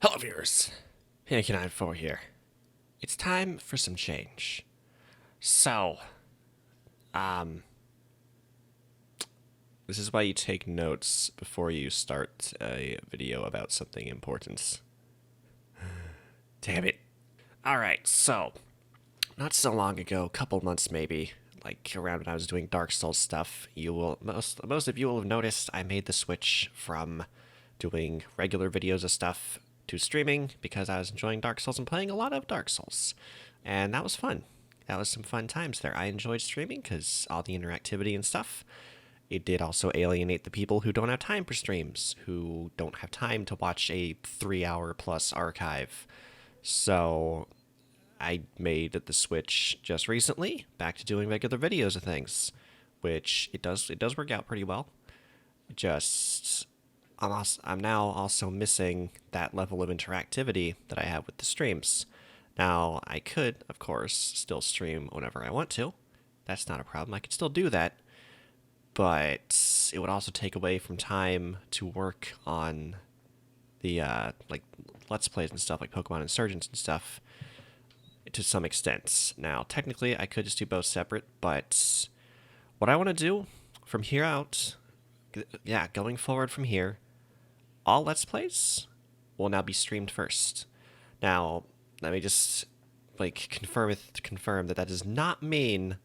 Hello viewers, Panic94 here. It's time for some change. So, um, this is why you take notes before you start a video about something important. Damn it. Alright, so, not so long ago, a couple months maybe, like around when I was doing Dark Souls stuff, most of you will have noticed I made the switch from doing regular videos of stuff to streaming because I was enjoying Dark Souls and playing a lot of Dark Souls. And that was fun. That was some fun times there. I enjoyed streaming because all the interactivity and stuff. It did also alienate the people who don't have time for streams, who don't have time to watch a 3 hour plus archive. So I made the switch just recently back to doing regular videos of things, which it does work out pretty well. Just I'm now also missing that level of interactivity that I have with the streams. Now, I could, of course, still stream whenever I want to. That's not a problem. I could still do that. But it would also take away from time to work on the, like, Let's Plays and stuff, like Pokemon Insurgence and stuff, to some extent. Now, technically, I could just do both separate, but what I want to do from here out, yeah, going forward from here, all Let's Plays will now be streamed first. Now, let me just confirm that does not mean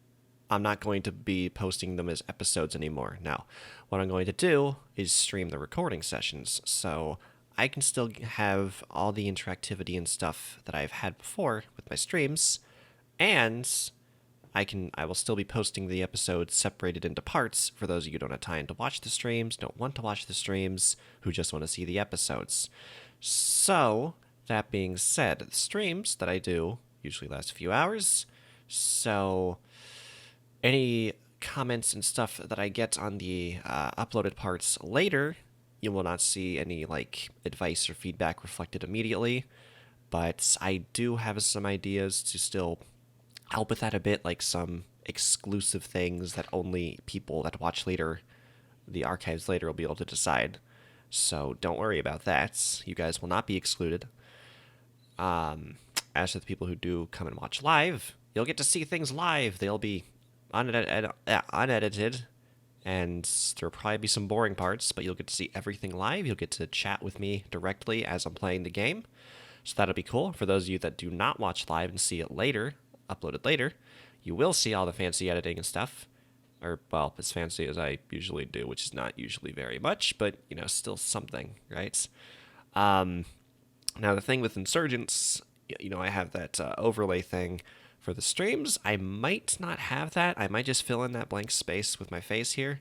I'm not going to be posting them as episodes anymore. Now, what I'm going to do is stream the recording sessions, so I can still have all the interactivity and stuff that I've had before with my streams, and I will still be posting the episodes separated into parts for those of you who don't have time to watch the streams, don't want to watch the streams, who just want to see the episodes. So, that being said, the streams that I do usually last a few hours, so any comments and stuff that I get on the uploaded parts later, you will not see any advice or feedback reflected immediately, but I do have some ideas to still help with that a bit, like some exclusive things that only people that watch later, the archives later, will be able to decide. So don't worry about that. You guys will not be excluded. As for the people who do come and watch live, you'll get to see things live. They'll be unedited, and there'll probably be some boring parts, but you'll get to see everything live. You'll get to chat with me directly as I'm playing the game. So that'll be cool. For those of you that do not watch live and see it later, uploaded later, you will see all the fancy editing and stuff. Or, well, as fancy as I usually do, which is not usually very much, but, still something, right? Now, the thing with Insurgents, I have that overlay thing for the streams. I might not have that. I might just fill in that blank space with my face here,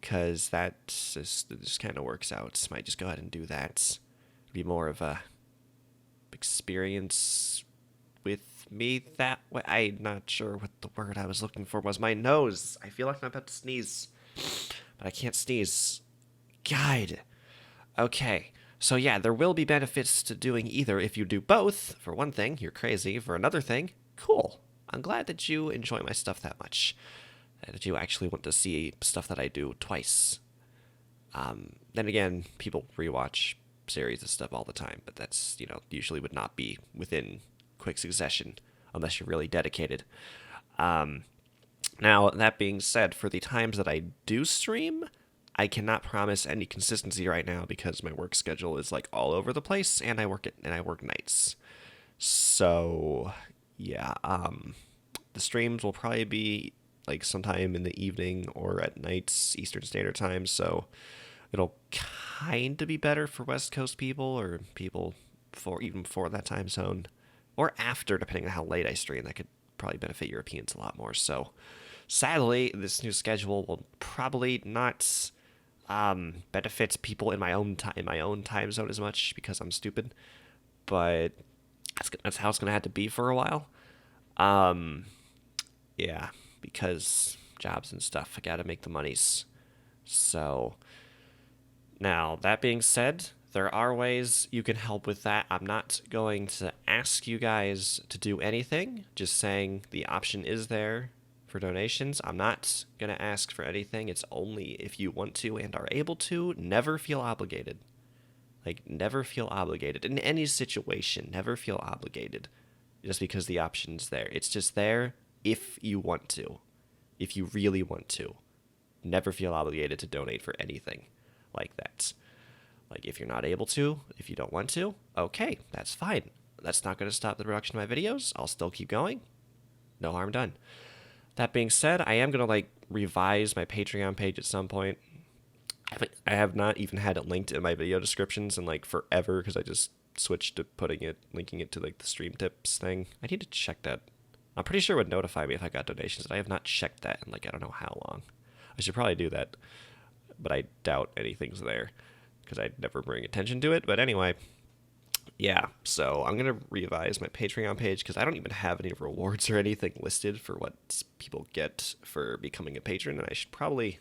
because that just kind of works out. Might just go ahead and do that. Be more of a experience with me that way. I'm not sure what the word I was looking for was. My nose. I feel like I'm about to sneeze, but I can't sneeze. God. Okay. So yeah, there will be benefits to doing either. If you do both, for one thing, you're crazy. For another thing, cool. I'm glad that you enjoy my stuff that much. That you actually want to see stuff that I do twice. Then again, people rewatch series and stuff all the time, but that's, usually would not be within quick succession unless you're really dedicated. Now, that being said, for the times that I do stream, I cannot promise any consistency right now because my work schedule is all over the place, and I work nights. So, yeah, the streams will probably be sometime in the evening or at nights Eastern Standard Time. So it'll kind of be better for West Coast people or people for that time zone, or after, depending on how late I stream. That could probably benefit Europeans a lot more. So sadly, this new schedule will probably not benefit people in my own time zone as much because I'm stupid. But that's how it's gonna have to be for a while. Yeah, because jobs and stuff, I gotta make the monies. So now, that being said, there are ways you can help with that. I'm not going to ask you guys to do anything, just saying the option is there for donations. I'm not going to ask for anything. It's only if you want to and are able to. Never feel obligated. Like, never feel obligated. In any situation, never feel obligated just because the option's there. It's just there if you want to. If you really want to. Never feel obligated to donate for anything like that. Like, if you're not able to, if you don't want to, okay, that's fine. That's not going to stop the production of my videos. I'll still keep going. No harm done. That being said, I am going to, like, revise my Patreon page at some point. I have not even had it linked in my video descriptions in, like, forever because I just switched to linking it to, like, the stream tips thing. I need to check that. I'm pretty sure it would notify me if I got donations, but I have not checked that in, like, I don't know how long. I should probably do that, but I doubt anything's there because I never bring attention to it. But anyway, yeah, so I'm going to revise my Patreon page because I don't even have any rewards or anything listed for what people get for becoming a patron, and I should probably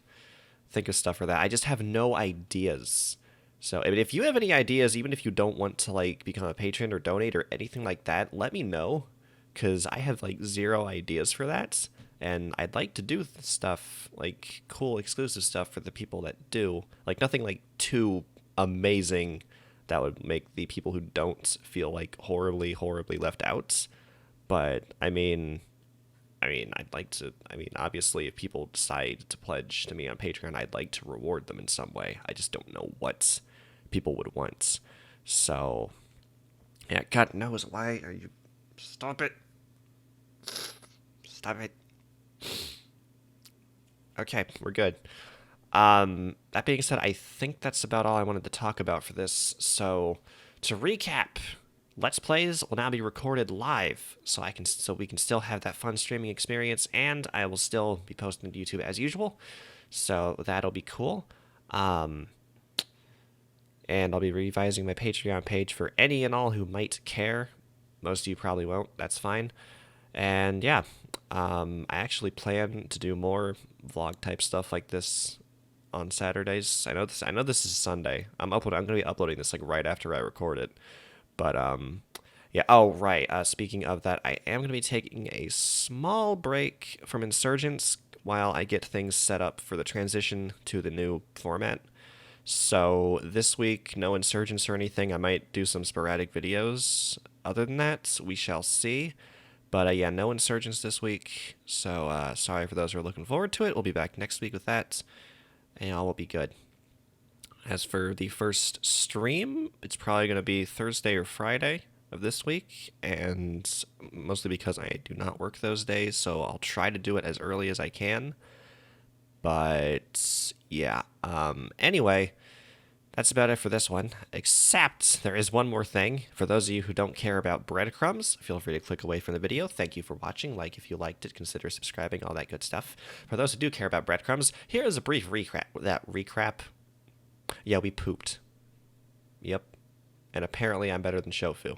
think of stuff for that. I just have no ideas. So I mean, if you have any ideas, even if you don't want to, like, become a patron or donate or anything like that, let me know because I have, like, zero ideas for that. And I'd like to do stuff, like, cool exclusive stuff for the people that do. Like, nothing, like, too amazing that would make the people who don't feel, like, horribly, horribly left out. But, I mean, I'd like to, obviously, if people decide to pledge to me on Patreon, I'd like to reward them in some way. I just don't know what people would want. So, yeah, God knows, why are you... Stop it. Stop it. Okay, we're good. That being said, I think that's about all I wanted to talk about for this. So, to recap, Let's Plays will now be recorded live, so we can still have that fun streaming experience, and I will still be posting to YouTube as usual. So that'll be cool. And I'll be revising my Patreon page for any and all who might care. Most of you probably won't. That's fine. And yeah, I actually plan to do more vlog type stuff like this on Saturdays. I know this is Sunday. I'm going to be uploading this, like, right after I record it. But yeah. Oh, right. Speaking of that, I am going to be taking a small break from Insurgence while I get things set up for the transition to the new format. So this week, no Insurgence or anything. I might do some sporadic videos. Other than that, we shall see. But yeah, no Insurgence this week. So sorry for those who are looking forward to it. We'll be back next week with that, and all will be good. As for the first stream, it's probably going to be Thursday or Friday of this week, and mostly because I do not work those days, so I'll try to do it as early as I can. But yeah, anyway, that's about it for this one, except there is one more thing. For those of you who don't care about breadcrumbs, feel free to click away from the video. Thank you for watching. Like if you liked it, consider subscribing, all that good stuff. For those who do care about breadcrumbs, here is a brief recap. Yeah, we pooped. Yep. And apparently I'm better than Shofu.